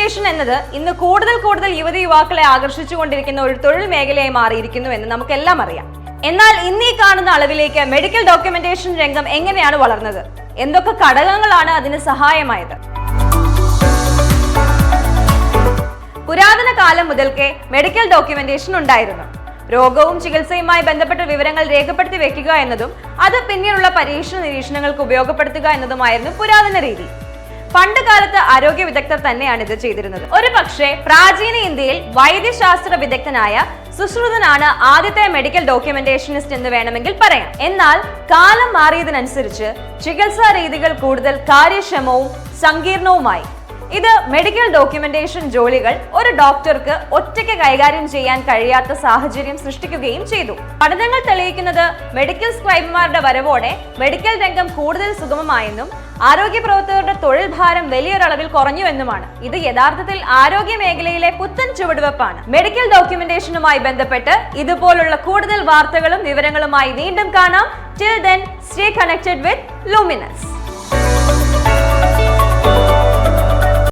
Documentation എന്നത് ഇന്ന് കൂടുതൽ യുവതി യുവാക്കളെ ആകർഷിച്ചുകൊണ്ടിരിക്കുന്ന ഒരു തൊഴിൽ മേഖലയായി മാറിയിരിക്കുന്നു എന്ന് നമുക്കെല്ലാം അറിയാം. എന്നാൽ ഇന്ന് ഈ കാണുന്ന അളവിലേക്ക് മെഡിക്കൽ ഡോക്യുമെന്റേഷൻ രംഗം എങ്ങനെയാണ് വളർന്നത്? എന്തൊക്കെ ഘടകങ്ങളാണ് അതിന് സഹായമായത്? പുരാതന കാലം മുതൽക്കേ മെഡിക്കൽ ഡോക്യുമെന്റേഷൻ ഉണ്ടായിരുന്നു. രോഗവും ചികിത്സയുമായി ബന്ധപ്പെട്ട വിവരങ്ങൾ രേഖപ്പെടുത്തി വെക്കുക എന്നതും അത് പിന്നീടുള്ള പരീക്ഷണ നിരീക്ഷണങ്ങൾക്ക് ഉപയോഗപ്പെടുത്തുക എന്നതുമായിരുന്നു പുരാതന രീതി. പണ്ട് കാലത്ത് ആരോഗ്യ വിദഗ്ധർ തന്നെയാണ് ഇത് ചെയ്തിരുന്നത്. ഒരു പക്ഷേ പ്രാചീന ഇന്ത്യയിൽ വൈദ്യശാസ്ത്ര വിദഗ്ധനായ സുശ്രുതനാണ് ആദ്യത്തെ മെഡിക്കൽ ഡോക്യുമെന്റേഷനിസ്റ്റ് എന്ന് വേണമെങ്കിൽ പറയാം. എന്നാൽ കാലം മാറിയതിനനുസരിച്ച് ചികിത്സാ രീതികൾ കൂടുതൽ കാര്യക്ഷമവും സങ്കീർണവുമായി. ഇത് മെഡിക്കൽ ഡോക്യുമെന്റേഷൻ ജോലികൾ ഒരു ഡോക്ടർക്ക് ഒറ്റയ്ക്ക് കൈകാര്യം ചെയ്യാൻ കഴിയാത്ത സാഹചര്യം സൃഷ്ടിക്കുകയും ചെയ്തു. പഠനങ്ങൾ തെളിയിക്കുന്നത് മെഡിക്കൽ സ്ക്രൈബർമാരുടെ വരവോടെ മെഡിക്കൽ രംഗം കൂടുതൽ സുഗമമായെന്നും ആരോഗ്യ പ്രവർത്തകരുടെ തൊഴിൽ ഭാരം വലിയൊരളവിൽ കുറഞ്ഞുവെന്നുമാണ്. ഇത് യഥാർത്ഥത്തിൽ ആരോഗ്യ മേഖലയിലെ പുത്തൻ ചുവടുവെപ്പാണ്. മെഡിക്കൽ ഡോക്യുമെന്റേഷനുമായി ബന്ധപ്പെട്ട് ഇതുപോലുള്ള കൂടുതൽ വാർത്തകളും വിവരങ്ങളുമായി വീണ്ടും കാണാം. Till then, stay connected with Luminous.